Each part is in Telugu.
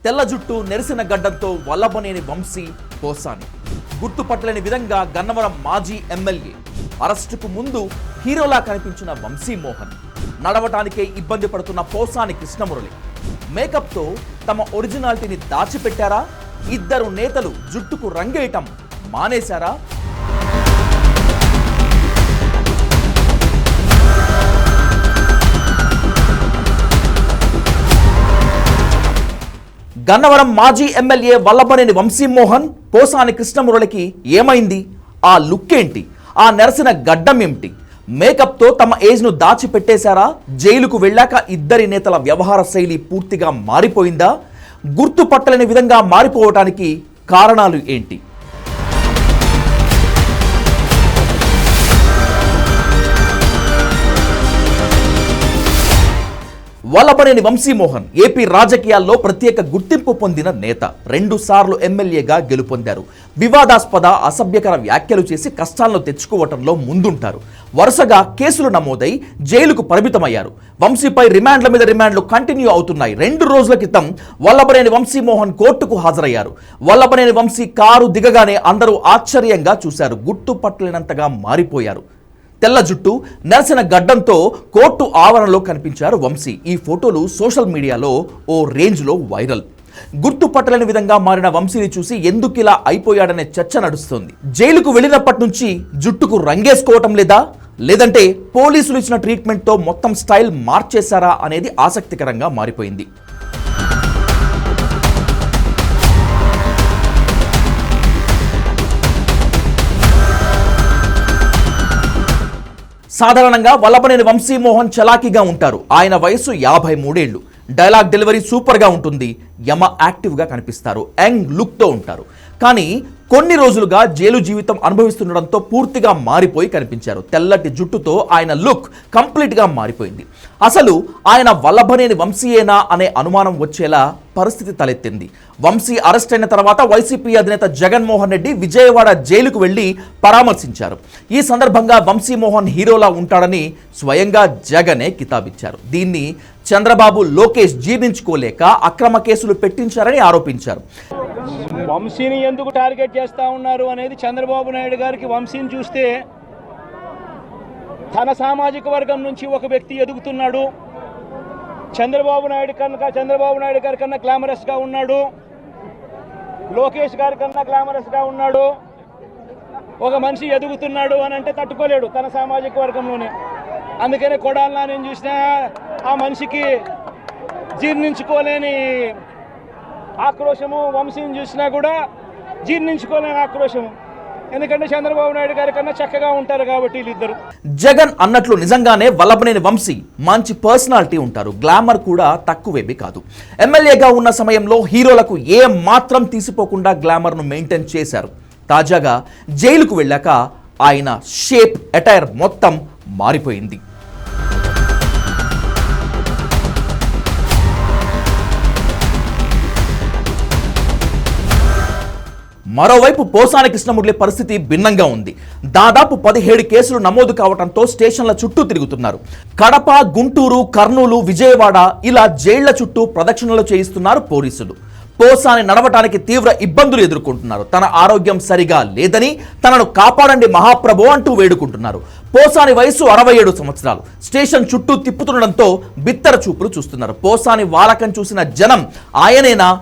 తెల్ల జుట్టు నెరిసిన గడ్డంతో వల్లభనేని వంశీ పోసాని గుర్తుపట్టలేని విధంగా గన్నవరం మాజీ ఎమ్మెల్యే అరెస్టుకు ముందు హీరోలా కనిపించిన వంశీ మోహన్ నడవటానికే ఇబ్బంది పడుతున్న పోసాని కృష్ణమురళి మేకప్తో తమ ఒరిజినాలిటీని దాచిపెట్టారా? ఇద్దరు నేతలు జుట్టుకు రంగేయటం మానేశారా? గన్నవరం మాజీ ఎమ్మెల్యే వల్లభనేని వంశీ మోహన్ పోసాని కృష్ణమురళికి ఏమైంది? ఆ లుక్ ఏంటి? ఆ నెరసిన గడ్డం ఏమిటి? మేకప్తో తమ ఏజ్ను దాచిపెట్టేశారా? జైలుకు వెళ్ళాక ఇద్దరి నేతల వ్యవహార శైలి పూర్తిగా మారిపోయిందా? గుర్తుపట్టలేని విధంగా మారిపోవటానికి కారణాలు ఏంటి? వల్లభనేని వంశీ మోహన్ ఏపీ రాజకీయాల్లో ప్రత్యేక గుర్తింపు పొందిన నేత. 2 సార్లు ఎమ్మెల్యేగా గెలుపొందారు. వివాదాస్పద అసభ్యకర వ్యాఖ్యలు చేసి కష్టాలను తెచ్చుకోవటంలో ముందుంటారు. వరుసగా కేసులు నమోదై జైలుకు పరిమితమయ్యారు. వంశీపై రిమాండ్ల మీద రిమాండ్లు కంటిన్యూ అవుతున్నాయి. 2 రోజుల క్రితం వల్లభనేని వంశీ మోహన్ కోర్టుకు హాజరయ్యారు. వల్లభనేని వంశీ కారు దిగగానే అందరూ ఆశ్చర్యంగా చూశారు. గుర్తుపట్టలేనంతగా మారిపోయారు. తెల్ల జుట్టు నెరసిన గడ్డంతో కోర్టు ఆవరణలో కనిపించారు వంశీ. ఈ ఫోటోలు సోషల్ మీడియాలో ఓ రేంజ్లో వైరల్. గుర్తుపట్టలేని విధంగా మారిన వంశీని చూసి ఎందుకిలా అయిపోయాడనే చర్చ నడుస్తోంది. జైలుకు వెళ్ళినప్పటి నుంచి జుట్టుకు రంగేసుకోవటం లేదా, లేదంటే పోలీసులు ఇచ్చిన ట్రీట్మెంట్తో మొత్తం స్టైల్ మార్చేశారా అనేది ఆసక్తికరంగా మారిపోయింది. సాధారణంగా వల్లభనేని వంశీ మోహన్ చలాకీగా ఉంటారు. ఆయన వయసు 53 ఏళ్లు. డైలాగ్ డెలివరీ సూపర్గా ఉంటుంది. యమ యాక్టివ్గా కనిపిస్తారు. యంగ్ లుక్తో ఉంటారు. కానీ కొన్ని రోజులుగా జైలు జీవితం అనుభవిస్తుండడంతో పూర్తిగా మారిపోయి కనిపించారు. తెల్లటి జుట్టుతో ఆయన లుక్ కంప్లీట్గా మారిపోయింది. అసలు ఆయన వల్లభనేని వంశీయేనా అనే అనుమానం వచ్చేలా పరిస్థితి తలెత్తింది. వంశీ అరెస్ట్ అయిన తర్వాత వైసీపీ అధినేత జగన్మోహన్ రెడ్డి విజయవాడ జైలుకు వెళ్లి పరామర్శించారు. ఈ సందర్భంగా వంశీ మోహన్ హీరోలా ఉంటాడని స్వయంగా జగనే కితాబిచ్చారు. దీన్ని చంద్రబాబు, లోకేష్ జీర్ణించుకోలేక అక్రమ కేసులు పెట్టించారని ఆరోపించారు. వంశీని ఎందుకు టార్గెట్ చేస్తూ ఉన్నారు అనేది చంద్రబాబు నాయుడు గారికి వంశీని చూస్తే తన సామాజిక వర్గం నుంచి ఒక వ్యక్తి ఎదుగుతున్నాడు. చంద్రబాబు నాయుడు గారి కన్నా గ్లామరస్గా ఉన్నాడు. లోకేష్ గారి కన్నా గ్లామరస్గా ఉన్నాడు. ఒక మనిషి ఎదుగుతున్నాడు అని అంటే తట్టుకోలేడు తన సామాజిక వర్గంలోనే. అందుకనే కొడాలని నేను చూసినా ఆ మనిషికి జీర్ణించుకోలేని ఆక్రోశము, వంశీని చూసినా కూడా జీర్ణించుకోలేని ఆక్రోశము. ఎందుకంటే చంద్రబాబు నాయుడు గారి కన్నా చక్కగా ఉంటారు కాబట్టి వీళ్ళిద్దరు. జగన్ అన్నట్లు నిజంగానే వల్లభనేని వంశీ మంచి పర్సనాలిటీ ఉంటారు. గ్లామర్ కూడా తక్కువేమీ కాదు. ఎమ్మెల్యేగా ఉన్న సమయంలో హీరోలకు ఏ మాత్రం తీసిపోకుండా గ్లామర్ను మెయింటైన్ చేశారు. తాజాగా జైలుకు వెళ్ళాక ఆయన షేప్, అటైర్ మొత్తం మారిపోయింది. మరోవైపు పోసాని కృష్ణమురళి పరిస్థితి భిన్నంగా ఉంది. దాదాపు 17 కేసులు నమోదు కావడంతో స్టేషన్ల చుట్టూ తిరుగుతున్నారు. కడప, గుంటూరు, కర్నూలు, విజయవాడ ఇలా జైళ్ల చుట్టూ ప్రదక్షిణలు చేయిస్తున్నారు పోలీసులు. పోసాని నడవటానికి తీవ్ర ఇబ్బందులు ఎదుర్కొంటున్నారు. తన ఆరోగ్యం సరిగా లేదని తనను కాపాడండి మహాప్రభు అంటూ వేడుకుంటున్నారు. పోసాని వయసు 67 సంవత్సరాలు. స్టేషన్ చుట్టూ తిప్పుతుండడంతో బిత్తర చూపులు చూస్తున్నారు. పోసాని వాలకం చూసిన జనం ఆయనేనా,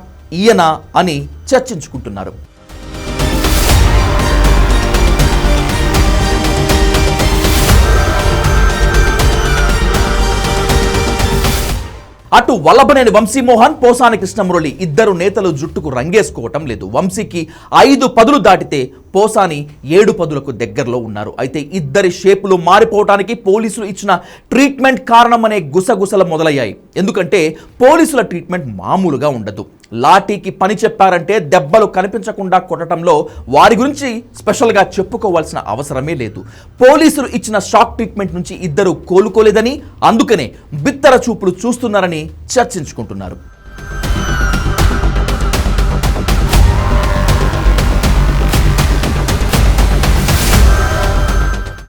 ఈయనా అని చర్చించుకుంటున్నారు. అటు వల్లభనేని వంశీ మోహన్, పోసాని కృష్ణమురళి ఇద్దరు నేతలు జుట్టుకు రంగేసుకోవటం లేదు. వంశీకి 5 పదులు దాటితే పోసాని 7 పదులకు దగ్గరలో ఉన్నారు. అయితే ఇద్దరి షేపులు మారిపోవటానికి పోలీసులు ఇచ్చిన ట్రీట్మెంట్ కారణమనే గుసగుసలు మొదలయ్యాయి. ఎందుకంటే పోలీసుల ట్రీట్మెంట్ మామూలుగా ఉండదు. లాఠీకి పని చెప్పారంటే దెబ్బలు కనిపించకుండా కొట్టడంలో వారి గురించి స్పెషల్గా చెప్పుకోవాల్సిన అవసరమే లేదు. పోలీసులు ఇచ్చిన షాక్ ట్రీట్మెంట్ నుంచి ఇద్దరు కోలుకోలేదని, అందుకనే బిత్తర చూపులు చూస్తున్నారని చర్చించుకుంటున్నారు.